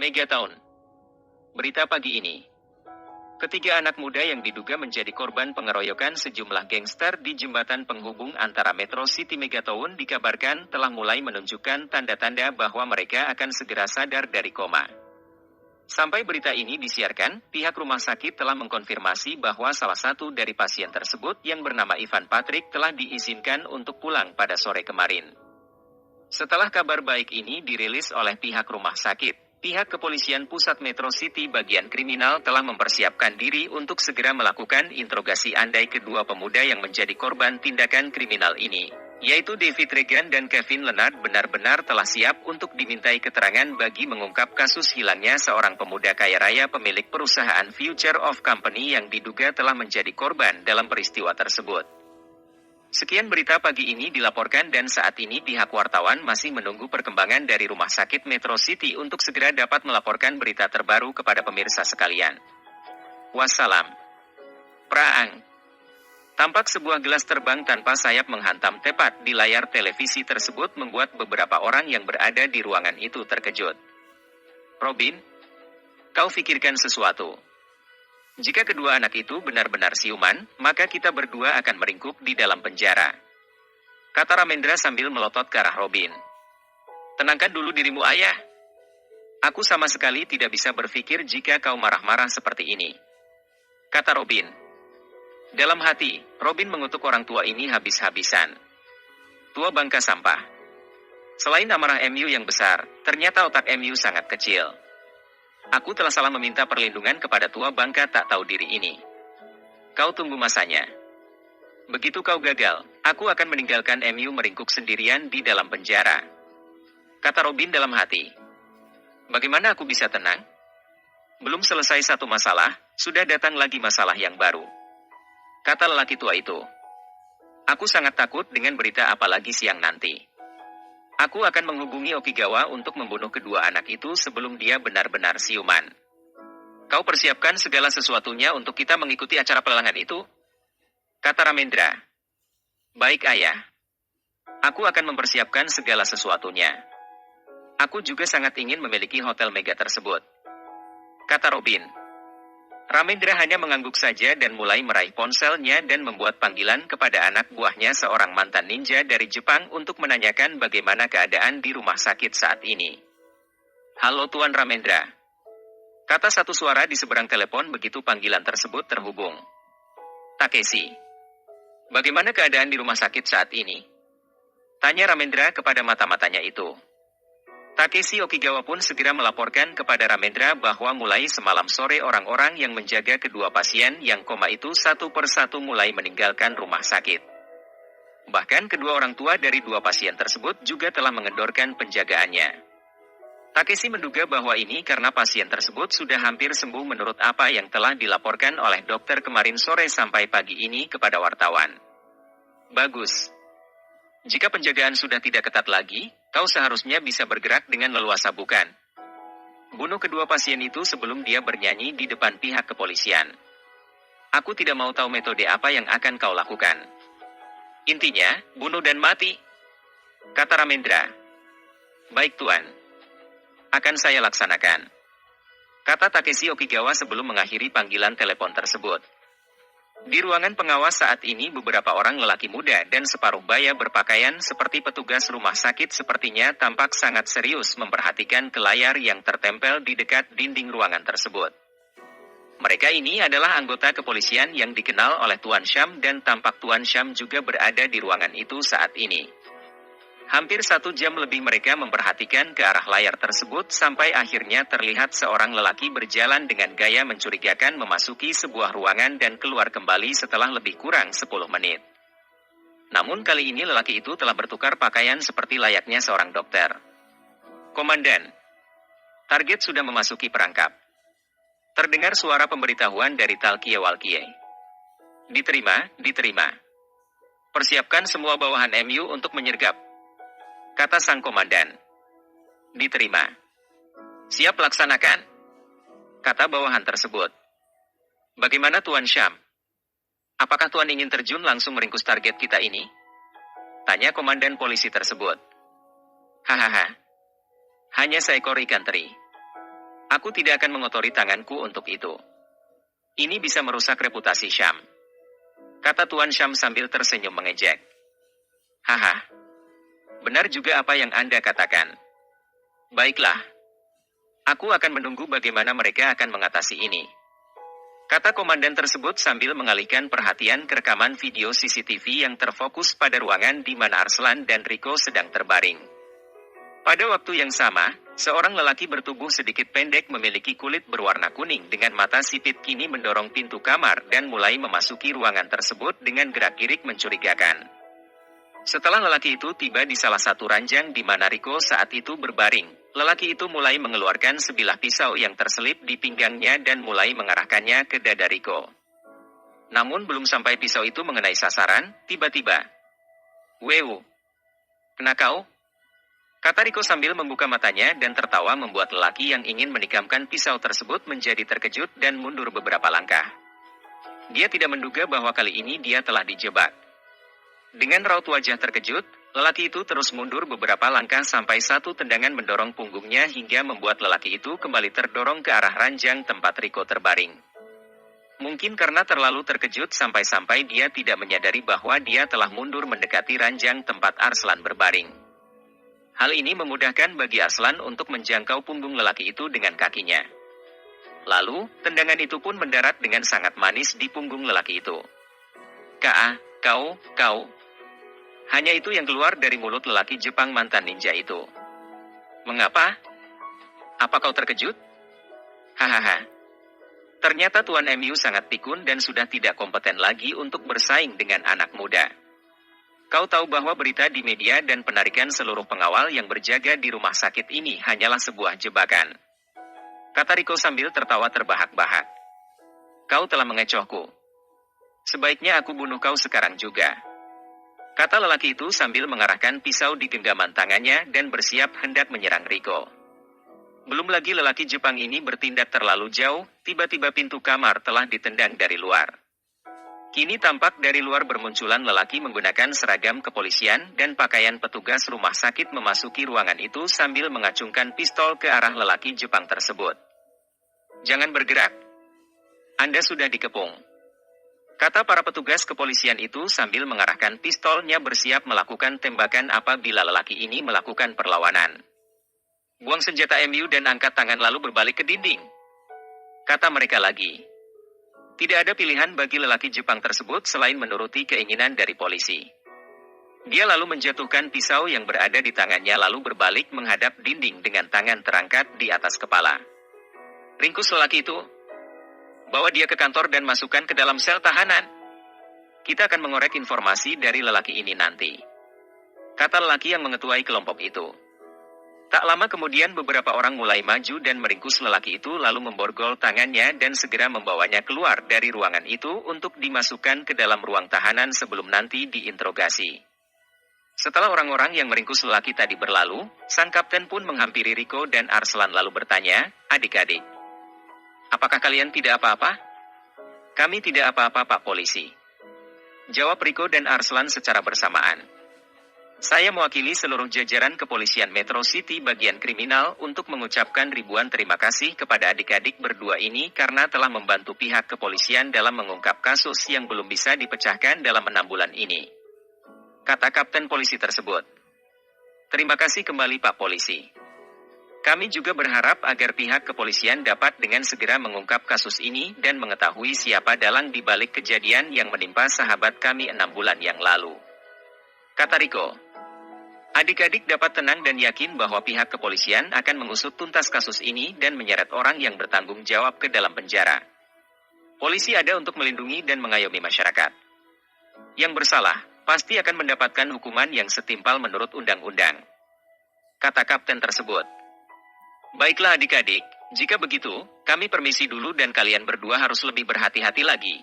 Megatown. Berita pagi ini. Ketiga anak muda yang diduga menjadi korban pengeroyokan sejumlah gangster di jembatan penghubung antara Metro City Megatown dikabarkan telah mulai menunjukkan tanda-tanda bahwa mereka akan segera sadar dari koma. Sampai berita ini disiarkan, pihak rumah sakit telah mengkonfirmasi bahwa salah satu dari pasien tersebut yang bernama Ivan Patrick telah diizinkan untuk pulang pada sore kemarin. Setelah kabar baik ini dirilis oleh pihak rumah sakit, pihak kepolisian pusat Metro City bagian kriminal telah mempersiapkan diri untuk segera melakukan interogasi andai kedua pemuda yang menjadi korban tindakan kriminal ini, yaitu David Regan dan Kevin Leonard benar-benar telah siap untuk dimintai keterangan bagi mengungkap kasus hilangnya seorang pemuda kaya raya pemilik perusahaan Future of Company yang diduga telah menjadi korban dalam peristiwa tersebut. Sekian berita pagi ini dilaporkan dan saat ini pihak wartawan masih menunggu perkembangan dari Rumah Sakit Metro City untuk segera dapat melaporkan berita terbaru kepada pemirsa sekalian. Wassalam. Praang. Tampak sebuah gelas terbang tanpa sayap menghantam tepat di layar televisi tersebut membuat beberapa orang yang berada di ruangan itu terkejut. Robin, kau pikirkan sesuatu. Jika kedua anak itu benar-benar siuman, maka kita berdua akan meringkuk di dalam penjara. Kata Ramendra sambil melotot ke arah Robin. Tenangkan dulu dirimu ayah. Aku sama sekali tidak bisa berpikir jika kau marah-marah seperti ini. Kata Robin. Dalam hati, Robin mengutuk orang tua ini habis-habisan. Tua bangka sampah. Selain amarah MU yang besar, ternyata otak MU sangat kecil. Aku telah salah meminta perlindungan kepada tua bangka tak tahu diri ini. Kau tunggu masanya. Begitu kau gagal, aku akan meninggalkan MU meringkuk sendirian di dalam penjara. Kata Robin dalam hati. Bagaimana aku bisa tenang? Belum selesai satu masalah, sudah datang lagi masalah yang baru. Kata lelaki tua itu. Aku sangat takut dengan berita apalagi siang nanti. Aku akan menghubungi Okigawa untuk membunuh kedua anak itu sebelum dia benar-benar siuman. Kau persiapkan segala sesuatunya untuk kita mengikuti acara pelelangan itu? Kata Ramendra. Baik ayah. Aku akan mempersiapkan segala sesuatunya. Aku juga sangat ingin memiliki hotel mega tersebut. Kata Robin. Ramendra hanya mengangguk saja dan mulai meraih ponselnya dan membuat panggilan kepada anak buahnya seorang mantan ninja dari Jepang untuk menanyakan bagaimana keadaan di rumah sakit saat ini. Halo Tuan Ramendra. Kata satu suara di seberang telepon begitu panggilan tersebut terhubung. Takeshi. Bagaimana keadaan di rumah sakit saat ini? Tanya Ramendra kepada mata-matanya itu. Takeshi Okigawa pun segera melaporkan kepada Ramendra bahwa mulai semalam sore orang-orang yang menjaga kedua pasien yang koma itu satu persatu mulai meninggalkan rumah sakit. Bahkan kedua orang tua dari dua pasien tersebut juga telah mengendorkan penjagaannya. Takeshi menduga bahwa ini karena pasien tersebut sudah hampir sembuh menurut apa yang telah dilaporkan oleh dokter kemarin sore sampai pagi ini kepada wartawan. Bagus. Jika penjagaan sudah tidak ketat lagi, kau seharusnya bisa bergerak dengan leluasa bukan? Bunuh kedua pasien itu sebelum dia bernyanyi di depan pihak kepolisian. Aku tidak mau tahu metode apa yang akan kau lakukan. Intinya, bunuh dan mati. Kata Ramendra. Baik Tuan. Akan saya laksanakan. Kata Takeshi Okigawa sebelum mengakhiri panggilan telepon tersebut. Di ruangan pengawas saat ini beberapa orang lelaki muda dan separuh baya berpakaian seperti petugas rumah sakit sepertinya tampak sangat serius memperhatikan ke layar yang tertempel di dekat dinding ruangan tersebut. Mereka ini adalah anggota kepolisian yang dikenal oleh Tuan Syam dan tampak Tuan Syam juga berada di ruangan itu saat ini. Hampir 1 jam lebih mereka memperhatikan ke arah layar tersebut sampai akhirnya terlihat seorang lelaki berjalan dengan gaya mencurigakan memasuki sebuah ruangan dan keluar kembali setelah lebih kurang 10 menit. Namun kali ini lelaki itu telah bertukar pakaian seperti layaknya seorang dokter. Komandan, target sudah memasuki perangkap. Terdengar suara pemberitahuan dari Talkie Walkie. Diterima. Persiapkan semua bawahan MU untuk menyergap. Kata sang komandan. Diterima. Siap laksanakan. Kata bawahan tersebut. Bagaimana Tuan Syam? Apakah Tuan ingin terjun langsung meringkus target kita ini? Tanya komandan polisi tersebut. Hahaha. Hanya seekor ikan teri. Aku tidak akan mengotori tanganku untuk itu. Ini bisa merusak reputasi Syam, kata Tuan Syam sambil tersenyum mengejek. Haha, benar juga apa yang Anda katakan. Baiklah, aku akan menunggu bagaimana mereka akan mengatasi ini, kata komandan tersebut sambil mengalihkan perhatian ke rekaman video CCTV yang terfokus pada ruangan di mana Arslan dan Riko sedang terbaring. Pada waktu yang sama, seorang lelaki bertubuh sedikit pendek memiliki kulit berwarna kuning dengan mata sipit kini mendorong pintu kamar dan mulai memasuki ruangan tersebut dengan gerak-gerik mencurigakan. Setelah lelaki itu tiba di salah satu ranjang di mana Riko saat itu berbaring, lelaki itu mulai mengeluarkan sebilah pisau yang terselip di pinggangnya dan mulai mengarahkannya ke dada Riko. Namun belum sampai pisau itu mengenai sasaran, tiba-tiba, "Weu, kena kau?" kata Riko sambil membuka matanya dan tertawa membuat lelaki yang ingin menikamkan pisau tersebut menjadi terkejut dan mundur beberapa langkah. Dia tidak menduga bahwa kali ini dia telah dijebak. Dengan raut wajah terkejut, lelaki itu terus mundur beberapa langkah sampai satu tendangan mendorong punggungnya hingga membuat lelaki itu kembali terdorong ke arah ranjang tempat Riko terbaring. Mungkin karena terlalu terkejut sampai-sampai dia tidak menyadari bahwa dia telah mundur mendekati ranjang tempat Arslan berbaring. Hal ini memudahkan bagi Arslan untuk menjangkau punggung lelaki itu dengan kakinya. Lalu, tendangan itu pun mendarat dengan sangat manis di punggung lelaki itu. Kau. Hanya itu yang keluar dari mulut lelaki Jepang mantan ninja itu. Mengapa? Apa kau terkejut? Hahaha. Ternyata Tuan MU sangat pikun dan sudah tidak kompeten lagi untuk bersaing dengan anak muda. Kau tahu bahwa berita di media dan penarikan seluruh pengawal yang berjaga di rumah sakit ini hanyalah sebuah jebakan, kata Riko sambil tertawa terbahak-bahak. Kau telah mengecohku. Sebaiknya aku bunuh kau sekarang juga, kata lelaki itu sambil mengarahkan pisau di genggaman tangannya dan bersiap hendak menyerang Riko. Belum lagi lelaki Jepang ini bertindak terlalu jauh, tiba-tiba pintu kamar telah ditendang dari luar. Kini tampak dari luar bermunculan lelaki menggunakan seragam kepolisian dan pakaian petugas rumah sakit memasuki ruangan itu sambil mengacungkan pistol ke arah lelaki Jepang tersebut. Jangan bergerak. Anda sudah dikepung, kata para petugas kepolisian itu sambil mengarahkan pistolnya bersiap melakukan tembakan apabila lelaki ini melakukan perlawanan. Buang senjata MU dan angkat tangan lalu berbalik ke dinding, kata mereka lagi. Tidak ada pilihan bagi lelaki Jepang tersebut selain menuruti keinginan dari polisi. Dia lalu menjatuhkan pisau yang berada di tangannya lalu berbalik menghadap dinding dengan tangan terangkat di atas kepala. Ringkus lelaki itu. Bawa dia ke kantor dan masukkan ke dalam sel tahanan. Kita akan mengorek informasi dari lelaki ini nanti, kata lelaki yang mengetuai kelompok itu. Tak lama kemudian beberapa orang mulai maju dan meringkus lelaki itu lalu memborgol tangannya dan segera membawanya keluar dari ruangan itu untuk dimasukkan ke dalam ruang tahanan sebelum nanti diinterogasi. Setelah orang-orang yang meringkus lelaki tadi berlalu, sang kapten pun menghampiri Riko dan Arslan lalu bertanya, "Adik-adik, apakah kalian tidak apa-apa?" "Kami tidak apa-apa, Pak Polisi," jawab Riko dan Arslan secara bersamaan. "Saya mewakili seluruh jajaran kepolisian Metro City bagian kriminal untuk mengucapkan ribuan terima kasih kepada adik-adik berdua ini karena telah membantu pihak kepolisian dalam mengungkap kasus yang belum bisa dipecahkan dalam 6 bulan ini," kata kapten polisi tersebut. "Terima kasih kembali Pak Polisi. Kami juga berharap agar pihak kepolisian dapat dengan segera mengungkap kasus ini dan mengetahui siapa dalang di balik kejadian yang menimpa sahabat kami 6 bulan yang lalu," kata Riko. Adik-adik dapat tenang dan yakin bahwa pihak kepolisian akan mengusut tuntas kasus ini dan menyeret orang yang bertanggung jawab ke dalam penjara. Polisi ada untuk melindungi dan mengayomi masyarakat. Yang bersalah, pasti akan mendapatkan hukuman yang setimpal menurut undang-undang, kata kapten tersebut. Baiklah adik-adik, jika begitu, kami permisi dulu dan kalian berdua harus lebih berhati-hati lagi.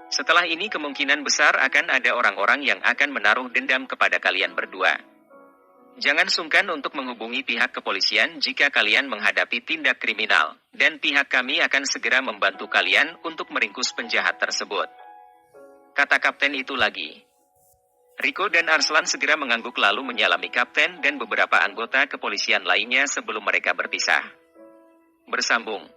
Setelah ini kemungkinan besar akan ada orang-orang yang akan menaruh dendam kepada kalian berdua. Jangan sungkan untuk menghubungi pihak kepolisian jika kalian menghadapi tindak kriminal, dan pihak kami akan segera membantu kalian untuk meringkus penjahat tersebut, kata kapten itu lagi. Riko dan Arslan segera mengangguk lalu menyalami kapten dan beberapa anggota kepolisian lainnya sebelum mereka berpisah. bersambung.